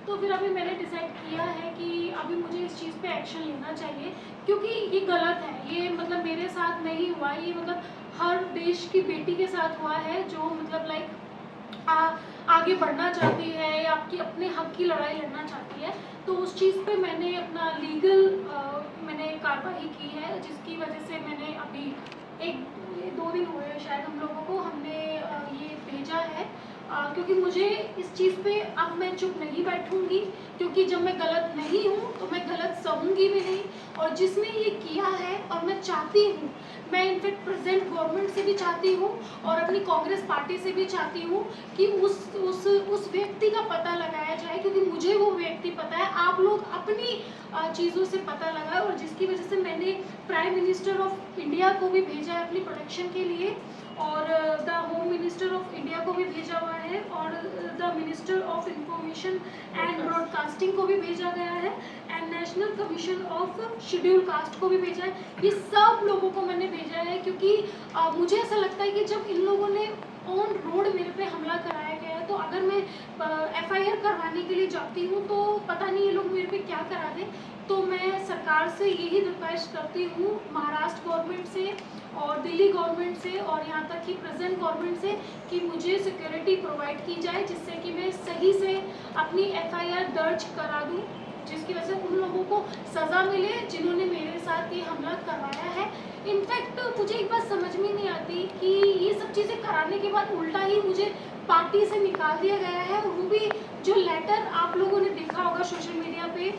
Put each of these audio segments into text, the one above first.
तो फिर अभी मैंने डिसाइड किया है कि अभी मुझे इस चीज़ पे एक्शन लेना चाहिए, क्योंकि ये गलत है। ये मतलब मेरे साथ नहीं हुआ, ये मतलब हर देश की बेटी के साथ हुआ है जो मतलब लाइक आगे बढ़ना चाहती है या आपकी अपने हक की लड़ाई लड़ना चाहती है। तो उस चीज़ पे मैंने अपना लीगल मैंने कार्रवाई की है, जिसकी वजह से मैंने अभी 1-2 दिन हुए शायद हम लोगों को हमने ये भेजा है, क्योंकि मुझे इस चीज़ पे अब मैं चुप नहीं बैठूंगी, क्योंकि जब मैं गलत नहीं हूँ तो मैं गलत सहूँगी भी नहीं। और जिसने ये किया है, और मैं चाहती हूँ, मैं इनफेक्ट प्रेजेंट गवर्नमेंट से भी चाहती हूँ और अपनी कांग्रेस पार्टी से भी चाहती हूँ कि उस व्यक्ति का पता लगाया जाए, क्योंकि मुझे वो व्यक्ति पता है। आप लोग अपनी चीज़ों से पता लगाए, और जिसकी वजह से मैंने प्राइम मिनिस्टर ऑफ इंडिया को भी भेजा है अपनी प्रोटेक्शन के लिए, और the home minister of India को भी भेजा हुआ है, और the minister of information and broadcasting को भी भेजा गया है, and national commission of schedule caste को भी भेजा है। ये सब लोगों को मैंने भेजा है, क्योंकि मुझे ऐसा लगता है कि जब इन लोगों ने ऑन रोड मेरे पे हमला कराया गया है, तो अगर मैं FIR करवाने के लिए जाती हूँ तो पता नहीं ये लोग मेरे पे क्या करा दें। तो मैं सरकार से यही रिक्वेस्ट करती हूँ, महाराष्ट्र गवर्नमेंट से और दिल्ली गवर्नमेंट से और यहाँ तक कि प्रेजेंट गवर्नमेंट से, कि मुझे सिक्योरिटी प्रोवाइड की जाए, जिससे कि मैं सही से अपनी FIR दर्ज करा दूँ, जिसकी वजह से उन लोगों को सज़ा मिले जिन्होंने मेरे साथ ये हमला करवाया है। इनफैक्ट मुझे एक बात समझ में नहीं आती कि ये सब चीज़ें कराने के बाद उल्टा ही मुझे पार्टी से निकाल दिया गया है, और वो भी जो लेटर आप लोगों ने देखा होगा सोशल मीडिया पे।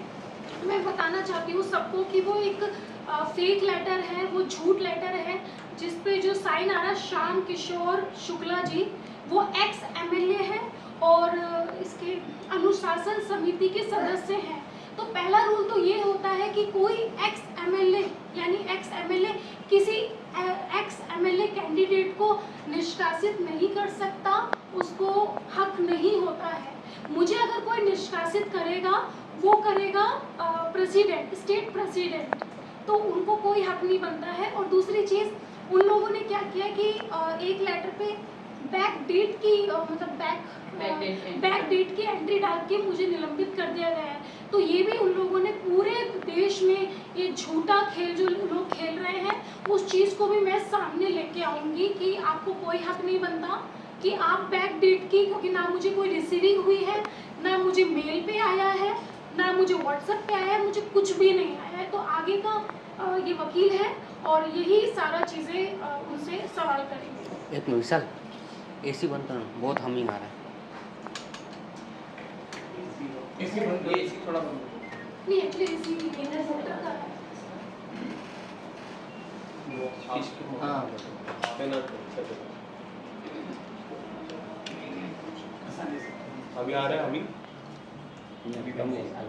मैं बताना चाहती हूँ सबको कि वो एक फेक लेटर है, वो झूठ लेटर है, जिस पे जो साइन आ रहा है श्याम किशोर शुक्ला जी, वो एक्स MLA है और इसके अनुशासन समिति के सदस्य हैं। तो पहला रूल तो ये होता है कि कोई एक्स MLA यानी एक्स MLA किसी एक्स MLA कैंडिडेट को निष्कासित नहीं कर सकता, उसको हक नहीं होता है। मुझे अगर कोई निष्कासित करेगा, वो करेगा प्रेसिडेंट, स्टेट प्रेसिडेंट, तो उनको कोई हक नहीं बनता है। और दूसरी चीज़, उन लोगों ने क्या किया कि एक लेटर पे बैक डेट की मतलब बैक डेट की एंट्री डाल के मुझे निलंबित कर दिया गया है। तो ये भी उन लोगों ने पूरे देश में ये झूठा खेल जो लोग खेल रहे हैं, उस चीज़ को भी मैं सामने लेके आऊँगी कि आपको कोई हक नहीं बनता कि आप बैक डेट की, क्योंकि ना मुझे कोई रिसीविंग हुई है, ना मुझे मेल पे आया है, ना मुझे व्हाट्सएप पे आया है, मुझे कुछ भी नहीं आया है। तो आगे का ये वकील है और यही सारा चीज़ें उनसे सवाल करेंगे। एक मिनट विशाल, AC बंद करना, बहुत हमिंग आ रहा है। AC थोड़ा बंद नहीं, एक्चुअली इसी केंद्र मोटर का है। हाँ अभी आ रहा है हमिंग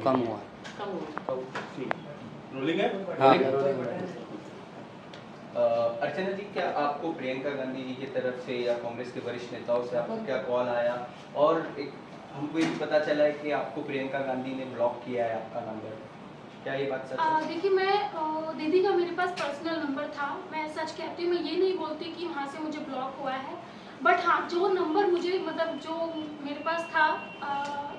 कम हुआ। रोलिंग है। हाँ अर्चना जी, क्या आपको प्रियंका गांधी जी की तरफ से या कांग्रेस के वरिष्ठ नेताओं से आपको क्या कॉल आया, और एक हमको ये भी पता चला है कि आपको प्रियंका गांधी ने ब्लॉक किया है आपका नंबर, क्या ये बात सच है? देखिए, मैं दीदी का मेरे पास पर्सनल नंबर था, मैं सच कहती हूँ, मैं ये नहीं बोलती कि वहाँ से मुझे ब्लॉक हुआ है। बट हाँ, जो नंबर मुझे मतलब जो मेरे पास था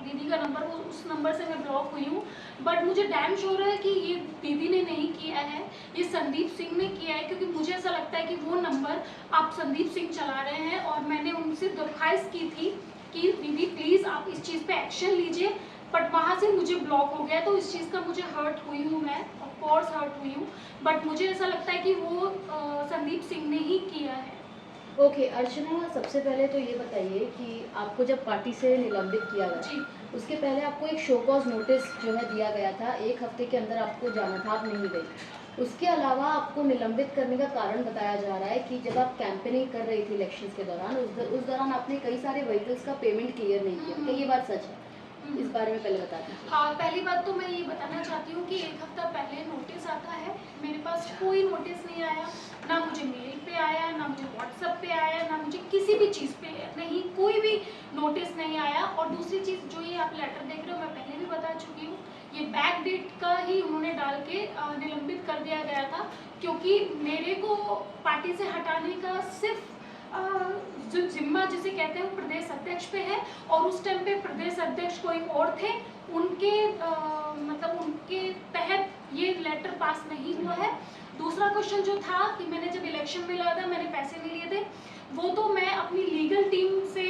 दीदी का नंबर, वो उस नंबर से मैं ब्लॉक हुई हूँ। बट मुझे डैम श्योर है कि ये दीदी ने नहीं किया है, ये संदीप सिंह ने किया है, क्योंकि मुझे ऐसा लगता है कि वो नंबर आप संदीप सिंह चला रहे हैं। और मैंने उनसे दरख्वास्त की थी कि दीदी प्लीज़ आप इस चीज़ पे एक्शन लीजिए, बट वहाँ से मुझे ब्लॉक हो गया। तो इस चीज़ का मुझे हर्ट हुई हूँ, मैं ऑफकोर्स हर्ट हुई हूँ, बट मुझे ऐसा लगता है कि वो संदीप सिंह ने ही किया है। ओके अर्चना, सबसे पहले तो ये बताइए कि आपको जब पार्टी से निलंबित किया गया जी, उसके पहले आपको एक शो कॉज नोटिस जो है दिया गया था, 1 हफ्ते के अंदर आपको जाना था, आप नहीं गई। उसके अलावा आपको निलंबित करने का कारण बताया जा रहा है कि जब आप कैंपेनिंग कर रही थी इलेक्शंस के दौरान, उस दौरान आपने कई सारे व्हीकल्स का पेमेंट क्लियर नहीं किया। क्या ये बात सच है? इस बारे में पहले बता दीजिए। हाँ, पहली बात तो मैं ये बताना चाहती हूँ कि 1 हफ्ता पहले नोटिस आता है, मेरे पास कोई नोटिस नहीं आया, ना मुझे मेल पे आया, ना मुझे व्हाट्सएप पे आया, ना मुझे किसी भी चीज़ पे नहीं, कोई भी नोटिस नहीं आया। और दूसरी चीज़, जो ये आप लेटर देख रहे हो, मैं पहले भी बता चुकी हूँ, ये बैक डेट का ही उन्होंने डाल के निलंबित कर दिया गया था, क्योंकि मेरे को पार्टी से हटाने का सिर्फ जो जिम्मा जिसे कहते हैं वो प्रदेश अध्यक्ष पे है, और उस टाइम पे प्रदेश अध्यक्ष कोई और थे, उनके मतलब उनके तहत ये लेटर पास नहीं हुआ है। दूसरा क्वेश्चन जो था कि मैंने जब इलेक्शन में लड़ा था मैंने पैसे नहीं लिए थे, वो तो मैं अपनी लीगल टीम से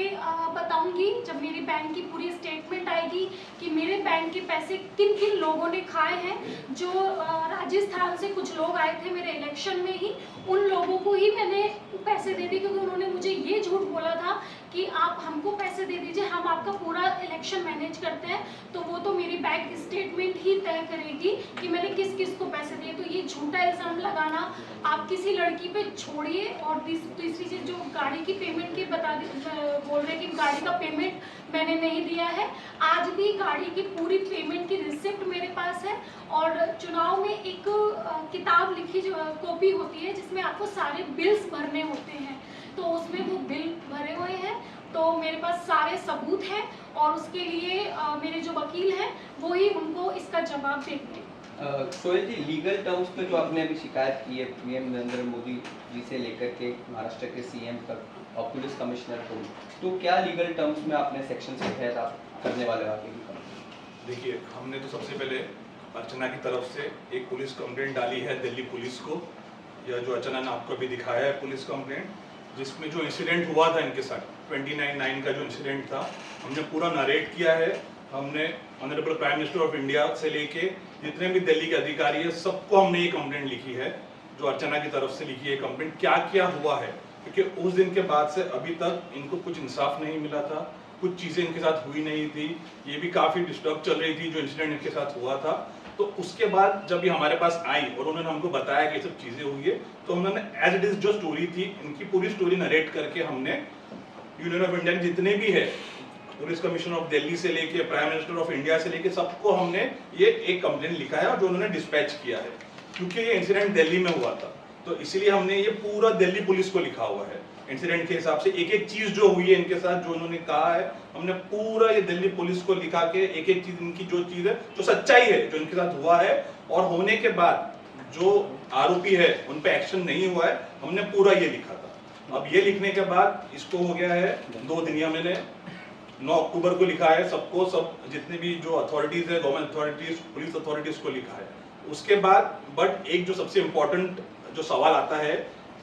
बताऊंगी जब मेरी बैंक की पूरी स्टेटमेंट आएगी कि मेरे बैंक के पैसे किन किन लोगों ने खाए हैं। जो राजस्थान से कुछ लोग आए थे मेरे इलेक्शन में ही, उन लोगों को ही मैंने पैसे दे दिए, क्योंकि उन्होंने मुझे ये झूठ बोला था कि आप हमको पैसे दे दीजिए, हम आपका पूरा इलेक्शन मैनेज करते हैं। तो वो तो मेरी बैंक स्टेटमेंट ही तय करेगी कि मैंने किस किस को पैसे दिए। तो ये झूठा इल्ज़ाम लगाना आप किसी लड़की पे छोड़िए। और तीसरी चीज़ जो गाड़ी की पेमेंट की बोल रहे कि गाड़ी का पेमेंट मैंने नहीं दिया है, आज भी गाड़ी की पूरी पेमेंट की रिसिप्ट मेरे पास है। और चुनाव में एक किताब लिखी जो कॉपी होती है जिसमें आपको सारे बिल्स भरने होते हैं, तो उसमें वो बिल भरे हुए हैं। तो मेरे पास सारे सबूत हैं और उसके लिए मेरे जो वकील हैं वो ही उनको इसका जवाब देंगे। सोहेल जी, लीगल टर्म्स पे जो आपने अभी शिकायत की है पीएम नरेंद्र मोदी जी से लेकर के महाराष्ट्र के सीएम तक और पुलिस कमिश्नर को, तो क्या लीगल टर्म्स में आपने सेक्शन के तहत आप करने वाले हो आगे की? देखिए, हमने तो सबसे पहले अर्चना की तरफ से एक पुलिस कंप्लेंट डाली है दिल्ली पुलिस को। यह जो अर्चना ने आपको अभी दिखाया है पुलिस कंप्लेंट, जिसमें जो इंसिडेंट हुआ था इनके साथ 29/9 का जो इंसिडेंट था, हमने पूरा नरेट किया है। हमने honourable prime minister of India से लेके जितने भी दिल्ली के अधिकारी है सबको हमने ये कंप्लेंट लिखी है, जो अर्चना की तरफ से लिखी है कंप्लेंट। क्या क्या हुआ है, क्योंकि उस दिन के बाद से अभी तक इनको कुछ इंसाफ नहीं मिला था, कुछ चीज़ें इनके साथ हुई नहीं थी, ये भी काफ़ी डिस्टर्ब चल रही थी जो इंसिडेंट इनके साथ हुआ था। तो उसके बाद जब ये हमारे पास आई और उन्होंने हमको बताया कि ये सब चीज़ें हुई है, तो हमने एज इट इज़ जो स्टोरी थी इनकी पूरी स्टोरी नरेट करके हमने यूनियन ऑफ इंडिया जितने भी है, पुलिस कमिश्नर ऑफ दिल्ली से लेके प्राइम मिनिस्टर ऑफ इंडिया से लेके सबको हमने ये एक कंप्लेंट लिखा है और जो उन्होंने डिस्पैच किया है। क्योंकि ये इंसिडेंट दिल्ली में हुआ था तो इसीलिए हमने ये पूरा दिल्ली पुलिस को लिखा हुआ है। इंसिडेंट के हिसाब से एक एक चीज जो हुई है इनके साथ, जो उन्होंने कहा है, हमने पूरा ये दिल्ली पुलिस को लिखा के एक एक चीज इनकी जो चीज है, जो सच्चाई है, जो इनके साथ हुआ है और होने के बाद जो आरोपी है उन पे एक्शन नहीं हुआ है, हमने पूरा ये लिखा था। अब ये लिखने के बाद इसको हो गया है 2 दिन, या मैंने 9 अक्टूबर को लिखा है सबको, सब जितने भी जो अथॉरिटीज है, गवर्नमेंट अथॉरिटीज, पुलिस अथॉरिटीज को लिखा है। उसके बाद बट एक जो सबसे इम्पोर्टेंट जो सवाल आता है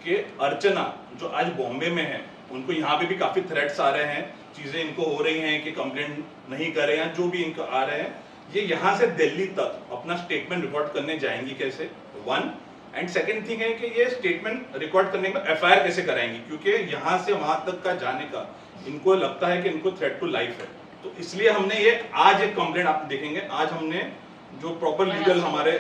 कि अर्चना जो आज बॉम्बे में है, उनको यहाँ पे भी काफी थ्रेट्स आ रहे हैं, चीजें इनको हो रही हैं कि कंप्लेंट नहीं करें या जो भी इनको आ रहे हैं, ये यहाँ से दिल्ली तक अपना स्टेटमेंट रिकॉर्ड करने जाएंगी कैसे, 1 एंड सेकंड थिंग है कि ये स्टेटमेंट रिकॉर्ड करने में एफआईआर कैसे कराएंगी, क्योंकि यहाँ से वहां तक का जाने का इनको लगता है कि इनको थ्रेट टू लाइफ है। तो इसलिए हमने ये आज एक कंप्लेंट आप देखेंगे, आज हमने जो प्रॉपर लीगल हमारे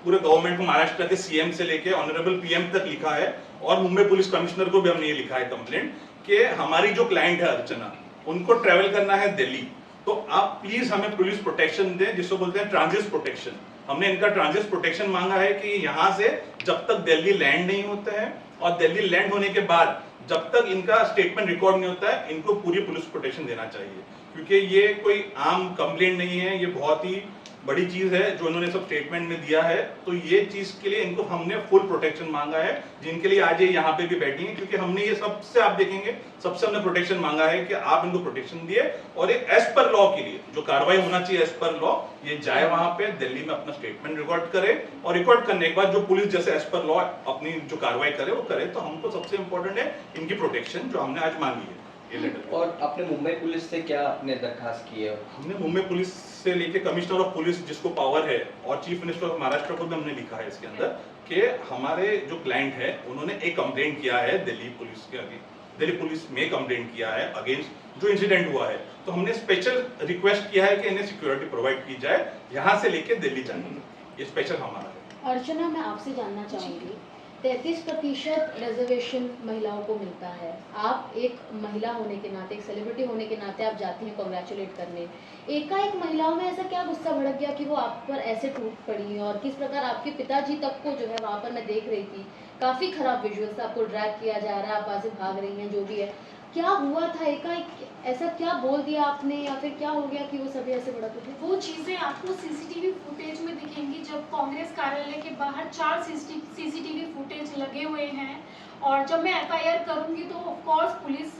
पूरे गवर्नमेंट को, महाराष्ट्र के सीएम से लेके ऑनरेबल पीएम तक लिखा है और मुंबई पुलिस कमिश्नर को भी हमने ये लिखा है कंप्लेंट कि हमारी जो क्लाइंट है अर्चना, उनको ट्रेवल करना है दिल्ली, तो आप प्लीज हमें पुलिस प्रोटेक्शन दें, जिसको बोलते हैं ट्रांजिट प्रोटेक्शन। हमने इनका ट्रांजिट प्रोटेक्शन मांगा है कि यहाँ से जब तक दिल्ली लैंड नहीं होते हैं और दिल्ली लैंड होने के बाद जब तक इनका स्टेटमेंट रिकॉर्ड नहीं होता है, इनको पूरी पुलिस प्रोटेक्शन देना चाहिए, क्योंकि ये कोई आम कंप्लेंट नहीं है, ये बहुत ही बड़ी चीज है जो इन्होंने सब स्टेटमेंट में दिया है। तो ये चीज के लिए इनको हमने फुल प्रोटेक्शन मांगा है, जिनके लिए आज ये यहाँ पे भी बैठी हैं, क्योंकि हमने ये सबसे, आप देखेंगे सबसे हमने प्रोटेक्शन मांगा है कि आप इनको प्रोटेक्शन दिए और ये एज पर लॉ के लिए जो कार्रवाई होना चाहिए एज पर लॉ, ये जाए वहां पे दिल्ली में अपना स्टेटमेंट रिकॉर्ड करे और रिकॉर्ड करने के बाद जो पुलिस जैसे एज पर लॉ अपनी जो कार्रवाई करे वो करे। तो हमको सबसे इंपॉर्टेंट है इनकी प्रोटेक्शन, जो हमने आज मांगी है ये लेटर। और आपने मुंबई पुलिस से क्या आपने दरखास्त की है? हमने मुंबई पुलिस से लेके कमिश्नर ऑफ पुलिस जिसको पावर है और चीफ मिनिस्टर ऑफ महाराष्ट्र को भी हमने लिखा है इसके अंदर कि हमारे जो क्लाइंट है उन्होंने एक कंप्लेंट किया है दिल्ली पुलिस के आगे, दिल्ली पुलिस में कंप्लेंट किया है अगेंस्ट जो इंसिडेंट हुआ है। तो हमने स्पेशल रिक्वेस्ट किया है कि इन्हें सिक्योरिटी प्रोवाइड की जाए यहाँ से लेके दिल्ली जाने, ये स्पेशल हमारा है। अर्चना, मैं आपसे जानना चाहूंगी, 33% रिजर्वेशन महिलाओं को मिलता है, आप एक महिला होने के नाते, एक सेलिब्रिटी होने के नाते आप जाती हैं कॉन्ग्रेचुलेट करने, एकाएक महिलाओं में ऐसा क्या गुस्सा भड़क गया कि वो आप पर ऐसे टूट पड़ी, और किस प्रकार आपके पिताजी तक को जो है वहाँ पर मैं देख रही थी काफ़ी खराब विजुअल्स, आपको ड्रैग किया जा रहा है, आप वहाँ से भाग रही हैं, जो भी है, क्या हुआ था, एकाएक ऐसा क्या बोल दिया आपने या फिर क्या हो गया कि वो सभी ऐसे भड़क उठे? वो चीज़ें आपको सीसीटीवी फुटेज में दिखेंगी। जब कांग्रेस कार्यालय के बाहर 4 सीसीटीवी फुटेज लगे हुए हैं और जब मैं एफआईआर करूंगी तो of course police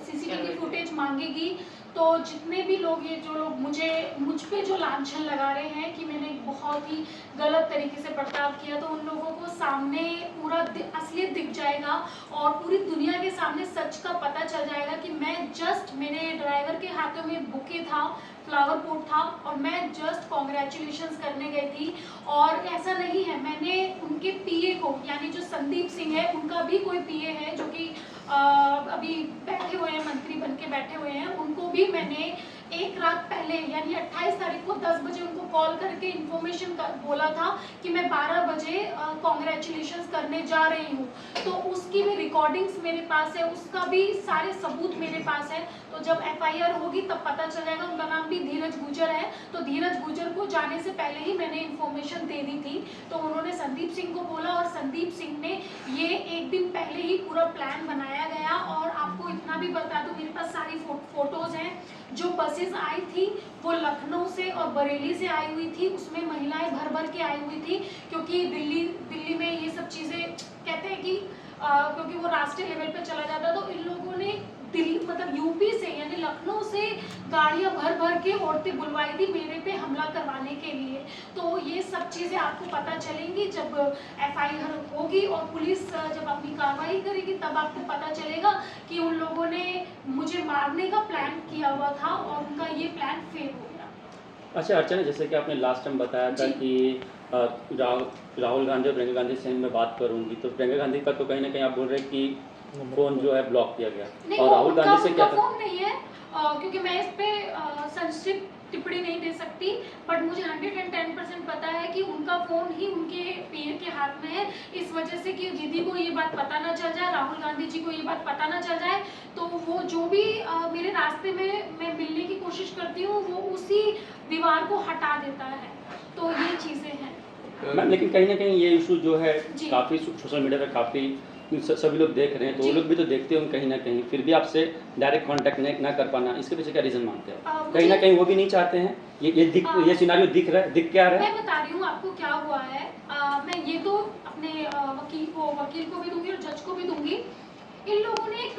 CCTV footage मांगेगी। तो जितने भी लोग ये जो लोग मुझ पे जो लांछन लगा रहे हैं कि मैंने एक बहुत ही गलत तरीके से बर्ताव किया, तो उन लोगों को सामने पूरा असलियत दिख जाएगा और पूरी दुनिया के सामने सच का पता चल जाएगा कि मैं जस्ट मेरे ड्राइवर के हाथों में बुके था, फ्लावर पोट था और मैं जस्ट कॉन्ग्रेचुलेशंस करने गई थी। और ऐसा नहीं है, मैंने उनके पीए को यानी जो संदीप सिंह है उनका भी कोई पीए है जो कि अभी बैठे हुए हैं, मंत्री बन के बैठे हुए हैं, उनको भी मैंने एक रात पहले यानी 28 तारीख को 10 बजे उनको कॉल करके इन्फॉर्मेशन बोला था कि मैं 12 बजे कॉन्ग्रेचुलेशंस करने जा रही हूँ। तो उसकी भी रिकॉर्डिंग्स मेरे पास है, उसका भी सारे सबूत मेरे पास है। तो जब एफआईआर होगी तब पता चल जाएगा। उनका नाम भी धीरज गुजर है। तो धीरज गुजर को जाने से पहले ही मैंने इन्फॉर्मेशन दे दी थी। तो उन्होंने संदीप सिंह को बोला और संदीप सिंह ने ये एक दिन पहले ही पूरा प्लान बनाया गया। और आपको इतना भी बता दूं, मेरे पास सारी फोटोज हैं। जो बसेस आई थी वो लखनऊ से और बरेली से आई हुई थी, उसमें महिलाएं भर भर के आई हुई थी क्योंकि दिल्ली में ये सब चीज़ें कहते हैं कि क्योंकि वो राष्ट्रीय लेवल पे चला जाता, तो इन लोगों ने दिल्ली मतलब यूपी से यानी लखनऊ से गाड़ियां भर भर के औरतें बुलवाई थी मेरे पे हमला करवाने के लिए। तो ये सब चीज़ें आपको पता चलेंगी जब एफआईआर होगी और पुलिस जब अपनी कार्रवाई करेगी, तब आपको पता चलेगा कि उन लोगों ने मुझे मारने का प्लान किया हुआ था और उनका ये प्लान फेल हो गया। अच्छा अर्चना, जैसे कि आपने लास्ट टाइम बताया था कि राहुल गांधी और प्रियंका गांधी से मैं बात करूंगी, तो प्रियंका गांधी का तो कहीं ना कहीं आप बोल रहे हैं कि फोन जो है ब्लॉक किया गया और राहुल गांधी से क्या फोन नहीं है क्योंकि मैं इस पे संक्षिप्त टिप्पणी नहीं दे सकती, बट मुझे 110% पता है कि उनका फोन ही उनके पीए के हाथ में है। इस वजह से कि दीदी को ये बात पता ना चल जाए, राहुल गांधी जी को ये बात पता ना चल जाए, तो वो जो भी मेरे रास्ते में मैं मिलने की कोशिश करती हूँ वो उसी दीवार को हटा देता है। तो ये चीज़ें हैं मैम। लेकिन कहीं ना कहीं ये इशू जो है जी। काफ़ी सोशल मीडिया पे काफ़ी सभी लोग देख रहे हैं, तो वो लोग भी तो देखते होंगे कहीं ना कहीं, फिर भी आपसे डायरेक्ट कांटेक्ट ना कर पाना, इसके पीछे क्या रीज़न मानते हैं? कहीं ना कहीं वो भी नहीं चाहते हैं ये सिनारियो दिख क्या रहा है? मैं बता रही हूँ आपको क्या हुआ है। मैं ये तो अपने वकील को भी दूंगी और जज को भी दूंगी। इन लोगों ने एक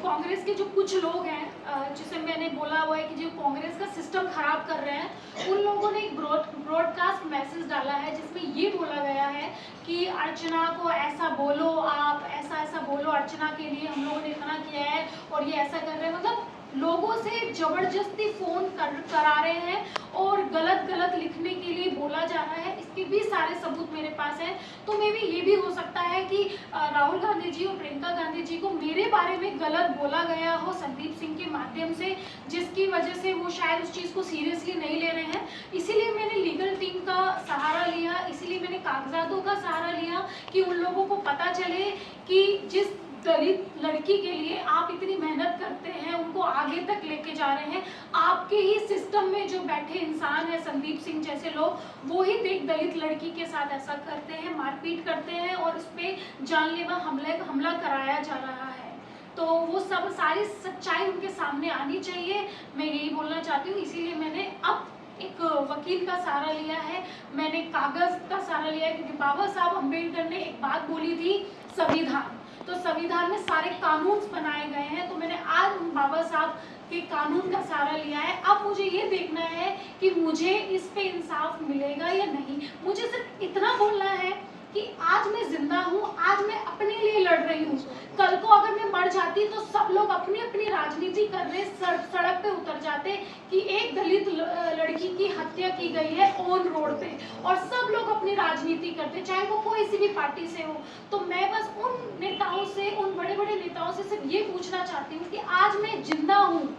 कांग्रेस के जो कुछ लोग हैं जिसे मैंने बोला हुआ है कि जो कांग्रेस का सिस्टम खराब कर रहे हैं, उन लोगों ने एक ब्रॉडकास्ट मैसेज डाला है जिसमें ये बोला गया है कि अर्चना को ऐसा बोलो, आप ऐसा बोलो अर्चना के लिए, हम लोगों ने इतना किया है और ये ऐसा कर रहे हैं। मतलब लोगों से जबरदस्ती फोन करा रहे हैं और गलत लिखने के लिए बोला जा रहा है। इसके भी सारे सबूत मेरे पास हैं। तो मे भी ये भी हो सकता है कि राहुल गांधी जी और प्रियंका गांधी जी को मेरे बारे में गलत बोला गया हो संदीप सिंह के माध्यम से, जिसकी वजह से वो शायद उस चीज़ को सीरियसली नहीं ले रहे हैं। इसीलिए मैंने लीगल टीम का सहारा लिया, इसीलिए मैंने कागजातों का सहारा लिया कि उन लोगों को पता चले कि जिस दलित लड़की के लिए आप इतनी मेहनत करते हैं, उनको आगे तक लेके जा रहे हैं, आपके ही सिस्टम में जो बैठे इंसान है संदीप सिंह जैसे लोग, वो ही एक दलित लड़की के साथ ऐसा करते हैं, मारपीट करते हैं और इस पे जानलेवा हमला कराया जा रहा है। तो वो सब सारी सच्चाई उनके सामने आनी चाहिए, मैं यही बोलना चाहती हूँ। इसीलिए मैंने अब एक वकील का सहारा लिया है, मैंने कागज का सहारा लिया है, क्योंकि बाबा साहब अम्बेडकर ने एक बात बोली थी, संविधान, तो संविधान में सारे कानून बनाए गए हैं। तो मैंने आज बाबा साहब के कानून का सहारा लिया है। अब मुझे ये देखना है कि मुझे इस पे इंसाफ मिलेगा या नहीं। मुझे सिर्फ इतना बोलना है कि आज मैं जिंदा हूँ, आज मैं अपने लिए लड़ रही हूँ। कल को अगर मैं मर जाती तो सब लोग अपनी अपनी राजनीति करने सड़क पे उतर जाते कि एक दलित लड़की की हत्या की गई है ऑन रोड पे, और सब लोग अपनी राजनीति करते, चाहे वो कोई सी भी पार्टी से हो। तो मैं बस उन नेताओं से, उन बड़े बड़े नेताओं से सिर्फ ये पूछना चाहती हूँ कि आज मैं जिंदा हूँ,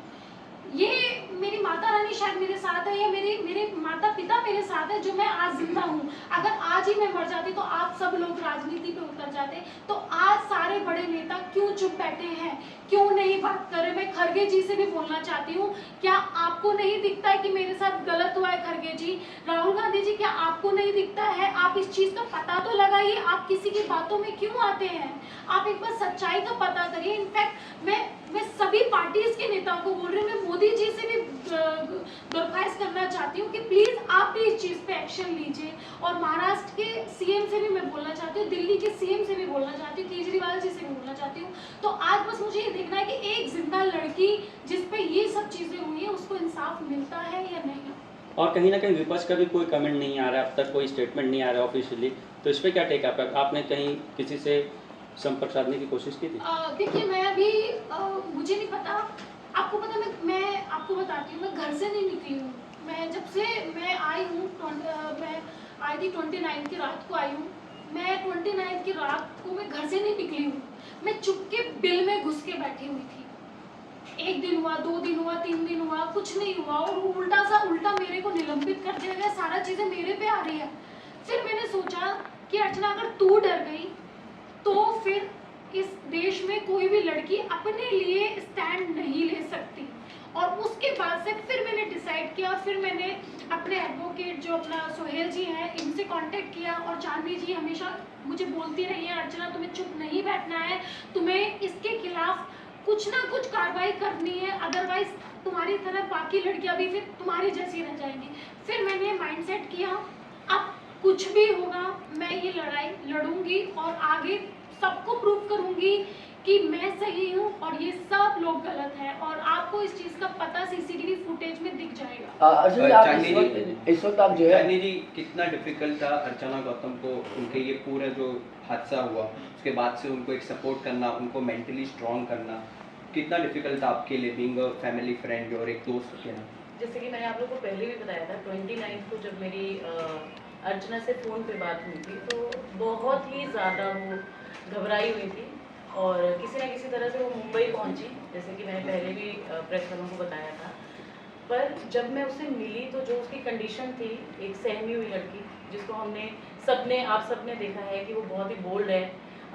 ये मेरी माता रानी शायद मेरे साथ है या मेरे माता पिता मेरे साथ है जो मैं आज जिंदा हूँ। अगर आज ही मैं मर जाती तो आप सब लोग राजनीति पे उतर जाते। तो आज सारे बड़े नेता क्यों चुप बैठे हैं, क्यों नहीं बात कर रहे? मैं खरगे जी से भी बोलना चाहती हूँ, क्या आपको नहीं दिखता है कि मेरे साथ गलत हुआ है? खरगे जी, राहुल गांधी जी, क्या आपको नहीं दिखता है? आप इस चीज़ का पता तो लगाइए, आप किसी की बातों में क्यों आते हैं? आप एक बार सच्चाई का पता करिए। इनफैक्ट मैं सभी पार्टीज के नेताओं को बोल रही हूँ, मैं मोदी जी से भी दरख्वास्त करना चाहती हूँ कि प्लीज़ आप भी इस चीज़ पे एक्शन लीजिए। और महाराष्ट्र के सीएम से भी मैं बोलना चाहती हूँ, दिल्ली के सीएम से भी बोलना चाहती हूँ, केजरीवाल जी से भी बोलना चाहती हूँ। तो आज बस मुझे ये देखना है कि एक जिंदा लड़की जिस पे ये सब चीज़ें हुई है उसको इंसाफ मिलता है या नहीं। और कहीं ना कहीं विपक्ष का भी कोई कमेंट नहीं आ रहा है, अब तक कोई स्टेटमेंट नहीं आ रहा है ऑफिशियली, तो इस पर क्या टेक आपका? आपने कहीं किसी से संपर्क साधने की कोशिश की थी? देखिए, मैं अभी मुझे नहीं पता, आपको पता, मैं आपको बताती हूँ, मैं घर से नहीं निकली हूँ। मैं जब से मैं आई हूँ, मैं आई थी 29 की रात को आई हूँ। मैं 29 की रात को मैं घर से नहीं निकली हूँ। मैं चुपके बिल में घुस के बैठी हुई थी। 1 दिन हुआ, 2 दिन हुआ, 3 दिन हुआ, कुछ नहीं हुआ, और उल्टा मेरे को निलंबित कर दिया गया। सारा चीज़ें मेरे पे आ रही है। फिर मैंने सोचा कि अर्चना, अगर तू डर गई तो फिर इस देश में कोई भी लड़की अपने लिए स्टैंड नहीं ले सकती। और उसके बाद से फिर मैंने डिसाइड किया, फिर मैंने अपने एडवोकेट जो अपना सोहेल जी हैं इनसे कांटेक्ट किया। और चांदनी जी हमेशा मुझे बोलती रही है, अर्चना तुम्हें चुप नहीं बैठना है, तुम्हें इसके खिलाफ कुछ ना कुछ कार्रवाई करनी है, अदरवाइज तुम्हारी तरह बाकी लड़कियां भी फिर तुम्हारी जैसी रह जाएंगी। फिर मैंने माइंडसेट किया, अब कुछ भी होगा मैं ये लड़ाई लड़ूंगी और आगे सबको प्रूव करूंगी कि मैं सही हूँ और ये सब लोग गलत हैं। और आपको इस चीज़ का पता सीसीटीवी फुटेज में दिख जाएगा। चांदनी इस वक्त आप जो है चांदनी जी, कितना डिफिकल्ट था अर्चना गौतम को उनके ये पूरा जो हादसा हुआ उसके बाद से उनको एक सपोर्ट करना, उनको मेंटली स्ट्रॉन्ग करना, कितना डिफिकल्ट था आपके लिए बीइंग अ फैमिली फ्रेंड और एक दोस्त के नाते? जैसे कि मैंने आप लोगों को पहले भी बताया था, 29 को जब मेरी अर्चना से फ़ोन पे बात हुई थी तो बहुत ही ज़्यादा वो घबराई हुई थी और किसी न किसी तरह से वो मुंबई पहुंची, जैसे कि मैंने पहले भी प्रेस वालों को बताया था। पर जब मैं उससे मिली तो जो उसकी कंडीशन थी, एक सहमी हुई लड़की जिसको आप सबने देखा है कि वो बहुत ही बोल्ड है,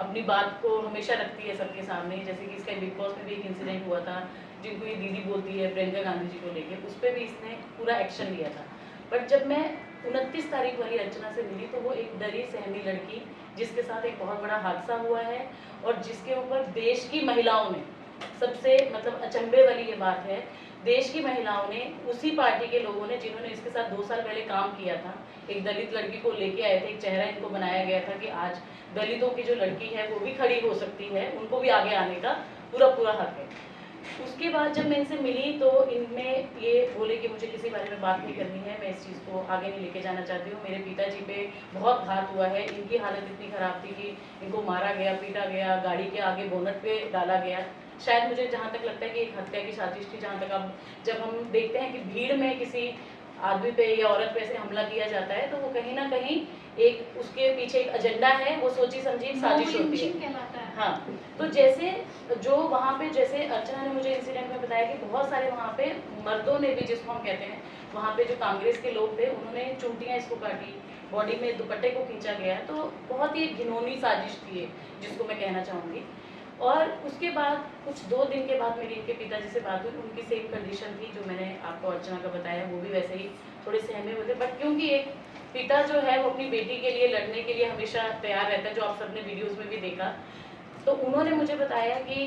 अपनी बात को हमेशा रखती है सबके सामने। जैसे कि इसका बिग बॉस में भी एक इंसिडेंट हुआ था, जिनको ये दीदी बोलती है प्रियंका गांधी जी को लेके, उस पर भी इसने पूरा एक्शन लिया था। बट जब मैं 29 तारीख वाली अर्चना से मिली तो वो एक डरी सहमी लड़की जिसके साथ एक बहुत बड़ा हादसा हुआ है और जिसके ऊपर देश की महिलाओं ने, सबसे मतलब अचंभे वाली ये बात है, देश की महिलाओं ने, उसी पार्टी के लोगों ने जिन्होंने इसके साथ 2 साल पहले काम किया था, एक दलित लड़की को लेके आए थे, एक चेहरा इनको बनाया गया था कि आज दलितों की जो लड़की है वो भी खड़ी हो सकती है, उनको भी आगे आने का पूरा हक है। उसके बाद जब मैं इनसे मिली तो इनमें ये बोले कि मुझे किसी बारे में बात नहीं करनी है, मैं इस चीज़ को आगे नहीं लेके जाना चाहती हूँ, मेरे पिताजी पे बहुत घात हुआ है, इनकी हालत इतनी ख़राब थी कि इनको मारा गया, पीटा गया, गाड़ी के आगे बोनट पे डाला गया। शायद मुझे जहाँ तक लगता है कि एक हत्या की साजिश थी। जहाँ तक अब जब हम देखते हैं कि भीड़ में किसी आदमी पे या औरत पे ऐसे हमला किया जाता है तो वो कहीं ना कहीं एक उसके पीछे एक एजेंडा है, वो सोची समझी एक साजिश होती है। हाँ, तो जैसे जो वहाँ पे, जैसे अर्चना ने मुझे इंसिडेंट में बताया कि बहुत सारे वहाँ पे मर्दों ने भी, जिसको हम कहते हैं, वहाँ पे जो कांग्रेस के लोग थे उन्होंने चूंटियाँ इसको काटी, बॉडी में दुपट्टे को खींचा गया। तो बहुत ही घिनौनी साजिश थी जिसको मैं कहना चाहूँगी। और उसके बाद कुछ 2 दिन के बाद मेरी इनके पिताजी से बात हुई, उनकी सेम कंडीशन थी जो मैंने आपको अर्चना का बताया, वो भी वैसे ही थोड़े सहमे हुए थे। बट क्योंकि एक पिता जो है वो अपनी बेटी के लिए लड़ने के लिए हमेशा तैयार रहता है, जो आप सबने वीडियोज़ में भी देखा, तो उन्होंने मुझे बताया कि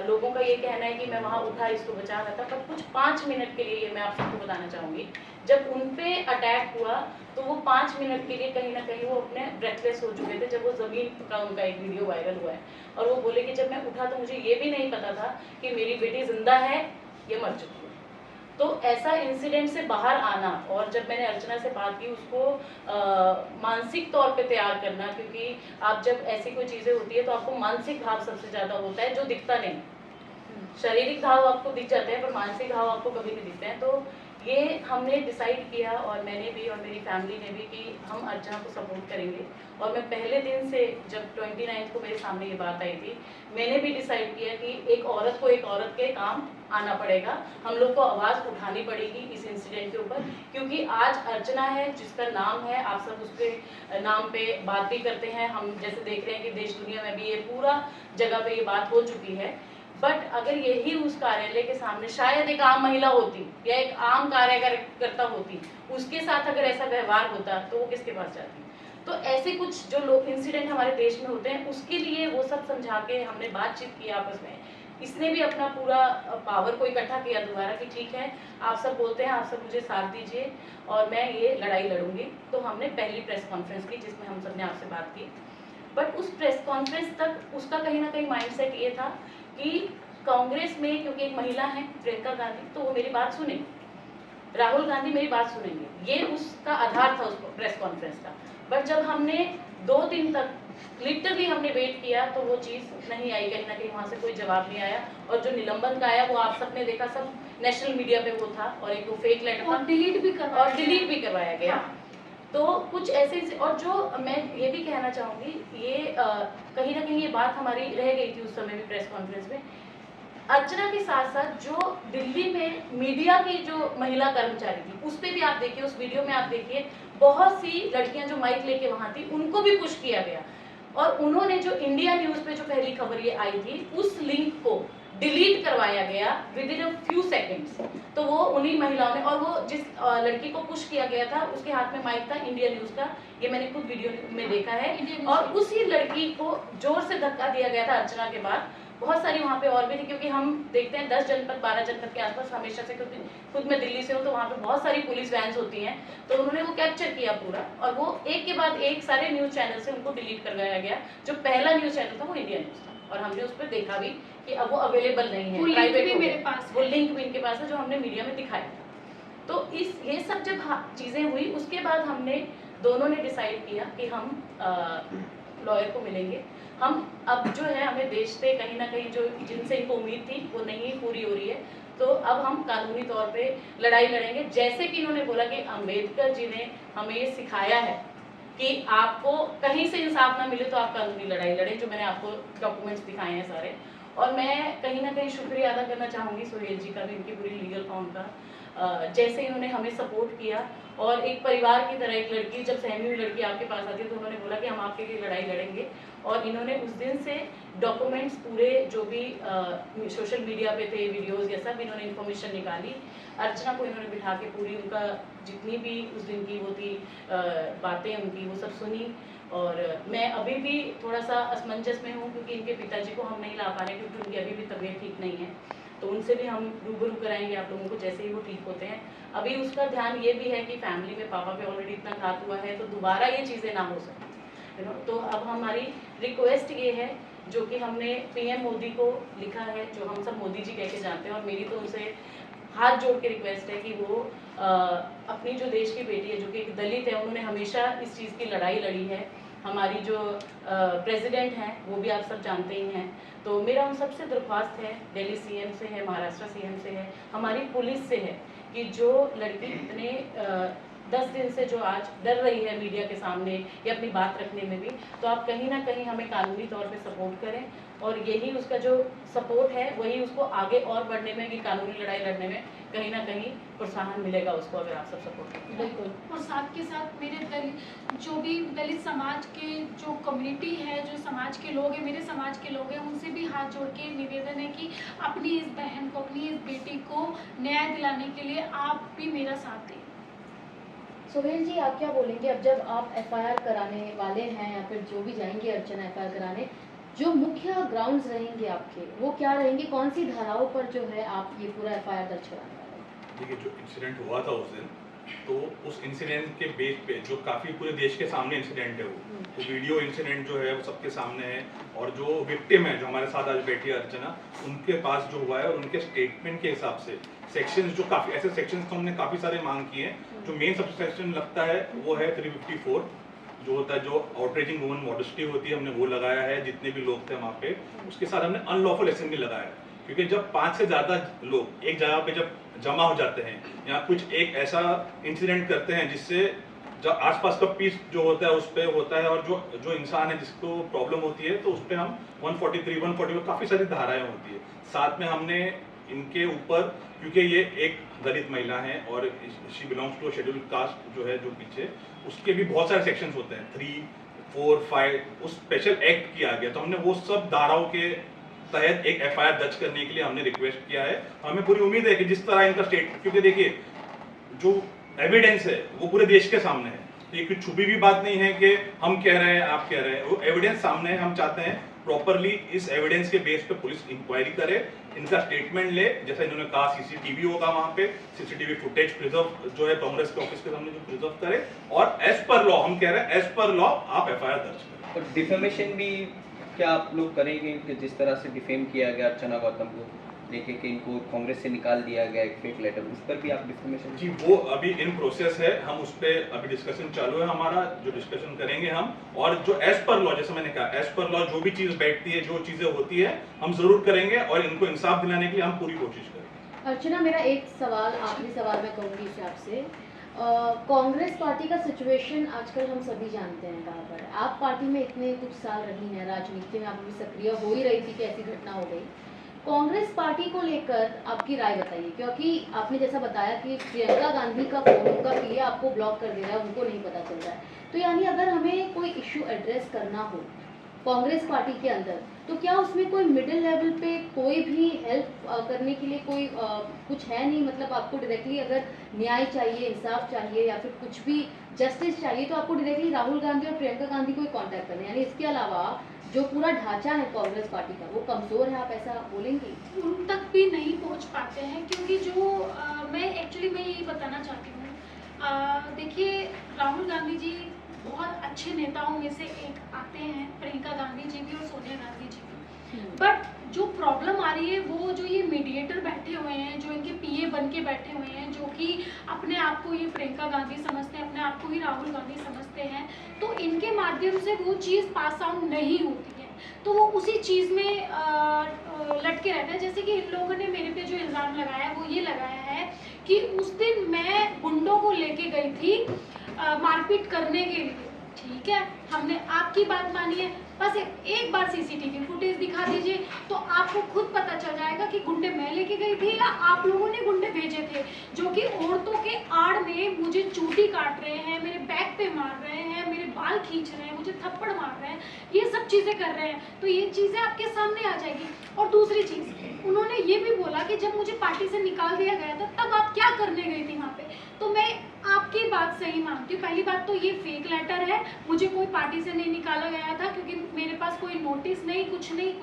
लोगों का ये कहना है कि मैं वहाँ उठा, इसको बचा रहा था। पर कुछ 5 मिनट के लिए, ये मैं आप सबको बताना चाहूँगी, जब उन पे अटैक हुआ तो वो 5 मिनट के लिए कहीं ना कहीं वो अपने ब्रेथलेस हो चुके थे। जब वो ज़मीन का उनका एक वीडियो वायरल हुआ है और वो बोले कि जब मैं उठा तो मुझे ये भी नहीं पता था कि मेरी बेटी जिंदा है या मर चुकी है। तो ऐसा इंसिडेंट से बाहर आना, और जब मैंने अर्चना से बात की, उसको मानसिक तौर पे तैयार करना, क्योंकि आप जब ऐसी कोई चीज़ें होती है तो आपको मानसिक घाव सबसे ज़्यादा होता है जो दिखता नहीं। शारीरिक घाव आपको दिख जाते हैं पर मानसिक घाव आपको कभी नहीं दिखते हैं। तो ये हमने डिसाइड किया, और मैंने भी और मेरी फैमिली ने भी, कि हम अर्चना को सपोर्ट करेंगे। और मैं पहले दिन से, जब 29 को मेरे सामने ये बात आई थी, मैंने भी डिसाइड किया कि एक औरत को एक औरत के काम आना पड़ेगा, हम लोग को आवाज़ उठानी पड़ेगी इस इंसिडेंट के ऊपर, क्योंकि आज अर्चना है जिसका नाम है, आप सब उसके नाम पे बात भी करते हैं, हम जैसे देख रहे हैं कि देश दुनिया में भी ये पूरा जगह पे ये बात हो चुकी है। बट अगर यही उस कार्यालय के सामने शायद एक आम महिला होती या एक आम कार्यकर्ता होती, उसके साथ अगर ऐसा व्यवहार होता तो वो किसके पास जाती? तो ऐसे कुछ जो लोग इंसिडेंट हमारे देश में होते हैं, उसके लिए वो सब समझा के हमने बातचीत की आपस में। इसने भी अपना पूरा पावर को इकट्ठा किया दोबारा कि ठीक है, आप सब बोलते हैं, आप सब मुझे साथ दीजिए और मैं ये लड़ाई लड़ूंगी। तो हमने पहली प्रेस कॉन्फ्रेंस की जिसमें हम सब ने आपसे बात की। बट उस प्रेस कॉन्फ्रेंस तक उसका कहीं ना कहीं माइंडसेट ये था कि कांग्रेस में, क्योंकि एक महिला है प्रियंका गांधी, तो वो मेरी बात सुनेंगे, राहुल गांधी मेरी बात सुनेंगे, ये उसका आधार था उस प्रेस कॉन्फ्रेंस का। बट जब हमने 2 दिन तक लिटरली हमने वेट किया तो वो चीज़ नहीं आई, कहीं ना कहीं वहाँ से कोई जवाब नहीं आया। और जो निलंबन का आया वो आप सबने देखा, सब नेशनल मीडिया पे वो था, और एक वो फेक लेटर था, डिलीट भी करवाया गया। तो कुछ ऐसे, और जो मैं ये भी कहना चाहूँगी, ये कहीं ना कहीं ये बात हमारी रह गई थी उस समय भी प्रेस कॉन्फ्रेंस में। अर्चना के साथ साथ जो दिल्ली में मीडिया की जो महिला कर्मचारी थी, उस पर भी आप देखिए, उस वीडियो में आप देखिए, बहुत सी लड़कियां जो माइक लेके वहाँ थी, उनको भी पुश किया गया। और उन्होंने जो इंडिया न्यूज़ पे जो पहली खबर ये आई थी, उस लिंक को डिलीट करवाया गया with in a few seconds. तो वो उन्हीं महिलाओं ने, और वो जिस लड़की को पुश किया गया था उसके हाथ में माइक था इंडिया न्यूज़ का, ये मैंने खुद वीडियो में देखा है। और उसी लड़की को जोर से धक्का दिया गया था अर्चना के बाद। बहुत सारी वहाँ पे और भी थी, क्योंकि हम देखते हैं 10 जनपद 12 जनपद के आसपास हमेशा से, क्योंकि खुद मैं दिल्ली से हूँ, तो वहाँ पे बहुत सारी पुलिस वैन्स होती हैं। तो उन्होंने वो कैप्चर किया पूरा, और वो एक के बाद एक सारे न्यूज़ चैनल से उनको डिलीट करवाया गया। जो पहला न्यूज़ चैनल था वो इंडिया न्यूज़ था, और हमने उस पर देखा भी कि अब वो अवेलेबल नहीं है, प्राइवेट भी मेरे पास, वो लिंक भी इनके पास है जो हमने मीडिया में दिखाया था। तो ये सब जब चीज़ें हुई, उसके बाद हमने दोनों ने डिसाइड किया कि हम लॉयर को मिलेंगे। हम अब जो है, हमें देश से कहीं ना कहीं जो जिनसे इनको उम्मीद थी वो नहीं पूरी हो रही है, तो अब हम कानूनी तौर पे लड़ाई लड़ेंगे। जैसे कि इन्होंने बोला कि अंबेडकर जी ने हमें ये सिखाया है कि आपको कहीं से इंसाफ ना मिले तो आप कानूनी लड़ाई लड़ें, जो मैंने आपको डॉक्यूमेंट्स दिखाए हैं सारे। और मैं कहीं ना कहीं शुक्रिया अदा करना चाहूँगी सोहेल जी का भी, इनकी पूरी लीगल फॉर्म का, जैसे इन्होंने हमें सपोर्ट किया। और एक परिवार की तरह, एक लड़की जब सहमी हुई लड़की आपके पास आती है तो उन्होंने बोला कि हम आपके लिए लड़ाई लड़ेंगे। और इन्होंने उस दिन से डॉक्यूमेंट्स पूरे जो भी सोशल मीडिया पे थे, वीडियोस, ये सब इन्होंने इन्फॉर्मेशन निकाली। अर्चना को इन्होंने बिठा के पूरी उनका जितनी भी उस दिन की वो थी बातें उनकी, वो सब सुनी। और मैं अभी भी थोड़ा सा असमंजस में हूँ, क्योंकि इनके पिताजी को हम नहीं ला पा रहे, क्योंकि उनकी अभी भी तबीयत ठीक नहीं है। तो उनसे भी हम रूबरू कराएंगे आप लोगों को जैसे ही वो ठीक होते हैं। अभी उसका ध्यान ये भी है कि फैमिली में पापा पे ऑलरेडी इतना घात हुआ है, तो दोबारा ये चीज़ें ना हो सकें, यू नो। तो अब हमारी रिक्वेस्ट ये है, जो कि हमने पीएम मोदी को लिखा है, जो हम सब मोदी जी कह के जानते हैं, और मेरी तो उनसे हाथ जोड़ के रिक्वेस्ट है कि वो अपनी जो देश की बेटी है, जो कि एक दलित है, उन्होंने हमेशा इस चीज़ की लड़ाई लड़ी है। हमारी जो प्रेसिडेंट हैं वो भी आप सब जानते ही हैं। तो मेरा उन सबसे दरख्वास्त है, दिल्ली सीएम से है, महाराष्ट्र सीएम से है, हमारी पुलिस से है, कि जो लड़की इतने 10 दिन से जो आज डर रही है मीडिया के सामने या अपनी बात रखने में भी, तो आप कहीं ना कहीं हमें कानूनी तौर पे सपोर्ट करें। और यही उसका जो सपोर्ट है, वही उसको आगे और बढ़ने में, कि कानूनी लड़ाई लड़ने में कहीं ना कहीं प्रोत्साहन मिलेगा उसको, अगर आप सब सपोर्ट करें। बिल्कुल। और साथ के साथ मेरे जो भी दलित समाज के जो कम्युनिटी है, जो समाज के लोग हैं, मेरे समाज के लोग हैं, उनसे भी हाथ जोड़ के निवेदन है कि अपनी इस बहन को, अपनी इस बेटी को न्याय दिलाने के लिए आप भी मेरा साथ दें। सोहेल जी, आप क्या बोलेंगे अब जब आप एफआईआर कराने वाले हैं, या फिर जो भी जाएंगे अर्चना एफआईआर कराने, जो मुख्य ग्राउंड्स रहेंगे आपके, वो क्या रहेंगे? कौन सी धाराओं पर जो है आप ये पूरा एफआईआर दर्ज कराने वाले हैं? देखिए, जो इंसिडेंट हुआ था उस दिन, तो उस इंसिडेंट के बेस पे, जो काफ़ी पूरे देश के सामने इंसिडेंट है, वो तो वीडियो इंसिडेंट जो है वो सबके सामने है। और जो विक्टिम है, जो हमारे साथ आज बैठी है अर्चना, उनके पास जो हुआ है और उनके स्टेटमेंट के हिसाब से सेक्शंस, जो काफ़ी ऐसे सेक्शंस तो हमने काफ़ी सारे मांग किए हैं। जो मेन सब सेक्शन लगता है वो है 354, जो होता है, जो आउटरेजिंग वुमन मॉडेस्टी होती है, हमने वो लगाया है। जितने भी लोग थे वहाँ पे, उसके साथ हमने अनलॉफुल असेंबली लगाया है, क्योंकि जब 5 से ज़्यादा लोग एक जगह पे जब जमा हो जाते हैं या कुछ एक ऐसा इंसिडेंट करते हैं जिससे जो आसपास का पीस जो होता है उस पर होता है और जो इंसान है जिसको प्रॉब्लम होती है तो उस पर हम 143, 141 काफ़ी सारी धाराएं होती है। साथ में हमने इनके ऊपर, क्योंकि ये एक दलित महिला है और she belongs to scheduled caste जो है जो पीछे, उसके भी बहुत सारे सेक्शंस होते हैं 3, 4, 5 उस स्पेशल एक्ट किया गया। तो हमने वो सब धाराओं के तहत एक एफआईआर दर्ज करने के लिए हमने रिक्वेस्ट किया है। हमें पूरी उम्मीद है कि जिस तरह इनका स्टेट, क्योंकि देखिए जो एविडेंस है वो पूरे देश के सामने है, तो ये कोई छुपी हुई बात नहीं है कि हम कह रहे हैं आप कह रहे हैं, वो एविडेंस सामने है। हम चाहते हैं प्रॉपरली इस एविडेंस के बेस पे पुलिस इंक्वायरी करे, इनका स्टेटमेंट ले, जैसा इन्होंने कहा सीसीटीवी होगा वहां पे, सीसीटीवी फुटेज प्रिजर्व जो है कांग्रेस के ऑफिस के सामने जो प्रिजर्व करे, और एज पर लॉ, हम कह रहे हैं एज पर लॉ आप एफआईआर दर्ज करें। और डिफेमेशन भी क्या आप लोग करेंगे कि जिस तरह से डिफेम किया गया अर्चना गौतम को लेके कि इनको कांग्रेस से निकाल दिया गया एक फेक लेटर, उस पर भी आप डिफेमेशन? जी वो अभी इन प्रोसेस है, हम उस पर अभी डिस्कशन चालू है हमारा, जो डिस्कशन करेंगे हम, और जो एज पर लॉ, जैसे मैंने कहा एज पर लॉ जो भी चीज़ बैठती है, जो चीज़ें होती है हम जरूर करेंगे और इनको इंसाफ दिलाने के लिए हम पूरी कोशिश करेंगे। अर्चना, मेरा एक सवाल, आखिरी सवाल मैं कहूँगी इस आपसे। कांग्रेस पार्टी का सिचुएशन आजकल हम सभी जानते हैं कहाँ पर है। आप पार्टी में इतने कुछ साल रही हैं, राजनीति में आप भी सक्रिय हो ही रही थी कि ऐसी घटना हो गई। कांग्रेस पार्टी को लेकर आपकी राय बताइए, क्योंकि आपने जैसा बताया कि प्रियंका गांधी का फोन, उनका पीए आपको ब्लॉक कर दे रहा है, उनको नहीं पता चल रहा है। तो यानी अगर हमें कोई इश्यू एड्रेस करना हो कांग्रेस पार्टी के अंदर, तो क्या उसमें कोई मिडिल लेवल पे कोई भी हेल्प करने के लिए कोई कुछ है नहीं? मतलब आपको डायरेक्टली अगर न्याय चाहिए, इंसाफ चाहिए या फिर कुछ भी जस्टिस चाहिए तो आपको डायरेक्टली राहुल गांधी और प्रियंका गांधी को ही कांटेक्ट करना है। यानी इसके अलावा जो पूरा ढांचा है कांग्रेस पार्टी का वो कमज़ोर है, आप ऐसा बोलेंगे? उन तक भी नहीं पहुंच पाते हैं, क्योंकि जो मैं यही बताना चाहती हूँ। देखिए, राहुल गांधी जी बहुत अच्छे नेताओं में से एक आते हैं, प्रियंका गांधी जी भी और सोनिया गांधी जी भी। बट जो प्रॉब्लम आ रही है वो जो ये मीडिएटर बैठे हुए हैं, जो इनके पीए बन के बैठे हुए हैं, जो कि अपने आप को ये प्रियंका गांधी समझते हैं, अपने आप को ही राहुल गांधी समझते हैं, तो इनके माध्यम से वो चीज़ पास आउट नहीं होती है, तो वो उसी चीज़ में लटके रहते हैं। जैसे कि इन लोगों ने मेरे पे जो इल्ज़ाम लगाया है वो ये लगाया है कि उस दिन मैं गुंडों को लेके गई थी मारपीट करने के लिए। ठीक है, हमने आपकी बात मानी है, बस एक बार सीसीटीवी फुटेज दिखा दीजिए तो आपको खुद पता चल जाएगा कि गुंडे मैं लेके गई थी या आप लोगों ने गुंडे भेजे थे, जो कि औरतों के आड़ में मुझे चूटी काट रहे हैं, मेरे बैक पे मार रहे हैं, मेरे बाल खींच रहे हैं, मुझे थप्पड़ मार रहे हैं, ये सब चीज़ें कर रहे हैं। तो ये चीज़ें आपके सामने आ जाएगी। और दूसरी चीज़, उन्होंने ये भी बोला कि जब मुझे पार्टी से निकाल दिया गया था तब आप क्या करने गई थी वहाँ पे। तो मैं आपकी बात सही मानती हूँ। पहली बात तो ये फेक लेटर है, मुझे कोई पार्टी से नहीं निकाला गया था, क्योंकि मेरे पास कोई नोटिस नहीं, कुछ नहीं।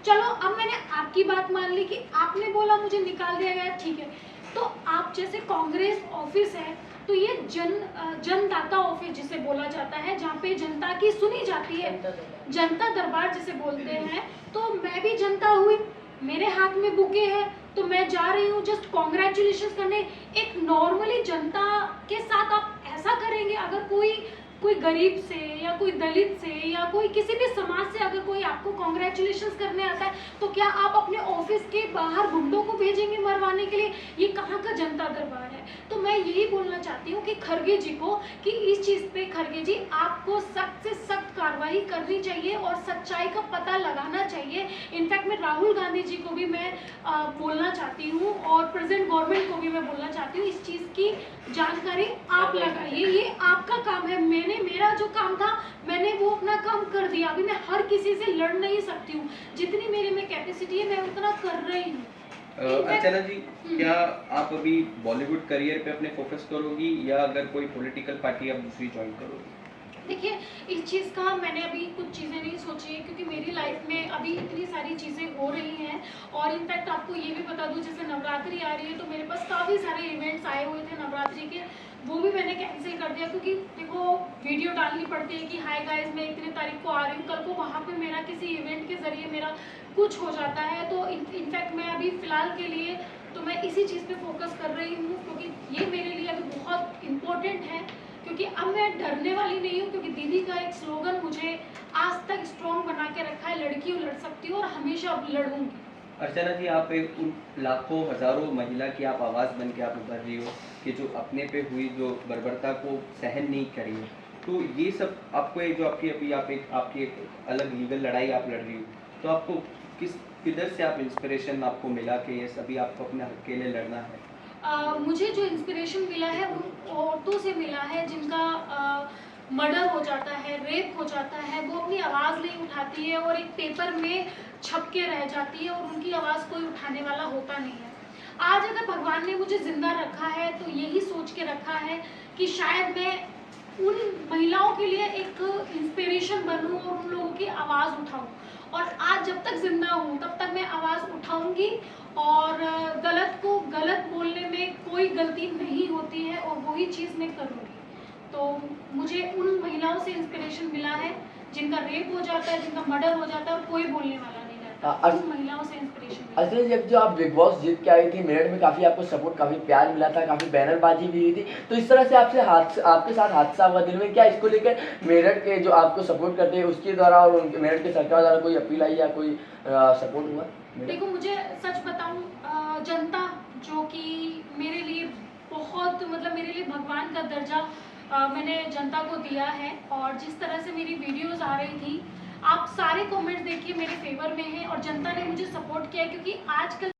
चलो, अब मैंने आपकी बात मान ली कि आपने बोला मुझे निकाल दिया गया, ठीक है। तो आप जैसे कांग्रेस ऑफिस है तो ये जनदाता ऑफिस जिसे बोला जाता है, जहाँ पे जनता की सुनी जाती है, जनता दरबार जिसे बोलते हैं। तो मैं भी जनता हुई, मेरे हाथ में बुके है, तो मैं जा रही हूँ जस्ट कॉन्ग्रेचुलेशन करने। एक नॉर्मली जनता के साथ आप ऐसा करेंगे? अगर कोई गरीब से या कोई दलित से या कोई किसी भी समाज से अगर कोई आपको कॉन्ग्रेचुलेशन करने आता है, तो क्या आप अपने ऑफिस के बाहर गुंडों को भेजेंगे मरवाने के लिए? ये कहाँ का जनता दरबार है? तो मैं यही बोलना चाहती हूँ कि खड़गे जी को, कि इस चीज़ पे खड़गे जी आपको सख्त से सख्त कार्रवाई करनी चाहिए और सच्चाई का पता लगाना चाहिए। इनफैक्ट मैं राहुल गांधी जी को भी मैं बोलना चाहती हूँ और प्रेजेंट गवर्नमेंट को भी मैं बोलना चाहती हूँ, इस चीज़ की जानकारी आप लगाइए, ये आपका काम है। मेरा जो काम था मैंने वो अपना काम कर दिया। अभी मैं हर किसी से लड़ नहीं सकती हूँ, जितनी मेरे में कैपेसिटी है मैं उतना कर रही हूँ। अर्चना जी, क्या आप अभी बॉलीवुड करियर पे अपने फोकस करोगी या अगर कोई पॉलिटिकल पार्टी आप दूसरी ज्वाइन करोगी? देखिए, इस चीज़ का मैंने अभी कुछ चीज़ें नहीं सोची है, क्योंकि मेरी लाइफ में अभी इतनी सारी चीज़ें हो रही हैं। और इनफैक्ट आपको ये भी बता दूं, जैसे नवरात्रि आ रही है तो मेरे पास काफ़ी सारे इवेंट्स आए हुए थे नवरात्रि के, वो भी मैंने कैंसिल कर दिया, क्योंकि देखो वीडियो डालनी पड़ती है कि हाय गाइस मैं इतनी तारीख को आ रही हूँ, कल को वहाँ पे मेरा किसी इवेंट के ज़रिए मेरा कुछ हो जाता है। तो इनफैक्ट मैं अभी फ़िलहाल के लिए तो मैं इसी चीज़ पे फोकस कर रही हूँ, क्योंकि ये मेरे लिए अभी बहुत इम्पोर्टेंट है। क्योंकि अब मैं डरने वाली नहीं हूँ, क्योंकि दीदी का एक स्लोगन मुझे आज तक स्ट्रॉन्ग बना के रखा है, लड़की हूँ, लड़ सकती हूँ और हमेशा अब लड़ूंगी। अर्चना जी, आप एक उन लाखों हजारों महिला की आप आवाज़ बन के आप उभर रही हो कि जो अपने पे हुई जो बर्बरता को सहन नहीं करी है, तो ये सब आपको एक जो आपकी अभी आप एक आपकी एक अलग लीगल लड़ाई आप लड़ रही हो, तो आपको किधर से आप इंस्पिरेशन आपको मिला कि ये सभी आपको अपने हक के लिए लड़ना है? मुझे जो इंस्पिरेशन मिला है उन औरतों से मिला है जिनका मर्डर हो जाता है, रेप हो जाता है, वो अपनी आवाज़ नहीं उठाती है और एक पेपर में छप के रह जाती है और उनकी आवाज़ कोई उठाने वाला होता नहीं है। आज अगर भगवान ने मुझे ज़िंदा रखा है तो यही सोच के रखा है कि शायद मैं उन महिलाओं के लिए एक इंस्पिरेशन बनूं और उन लोगों की आवाज़ उठाऊं। और आज जब तक ज़िंदा हूं तब तक मैं आवाज़ उठाऊंगी और गलत को गलत बोलने में कोई गलती नहीं होती है और वही चीज़ मैं करूंगी। तो मुझे उन महिलाओं से इंस्पिरेशन मिला है जिनका रेप हो जाता है, जिनका मर्डर हो जाता है और कोई बोलने वाला नहीं रहता। उन महिलाओं से इंस्पिरेशन मिला। अर्चना जी, जब जो आप बिग बॉस जीत के आई थी, मेरठ में काफ़ी आपको सपोर्ट, काफ़ी प्यार मिला था, काफ़ी बैनरबाजी भी हुई थी, तो इस तरह से आपके साथ हादसा हुआ दिल में, क्या इसको लेकर मेरठ के जो आपको सपोर्ट करते हैं उसके द्वारा और उनके मेरठ के सरकार द्वारा कोई अपील आई या कोई सपोर्ट हुआ? देखो, मुझे सच बताऊं, जनता जो कि मेरे लिए बहुत मतलब मेरे लिए भगवान का दर्जा मैंने जनता को दिया है। और जिस तरह से मेरी वीडियोस आ रही थी, आप सारे कमेंट्स देखिए मेरे फेवर में हैं और जनता ने मुझे सपोर्ट किया, क्योंकि आजकल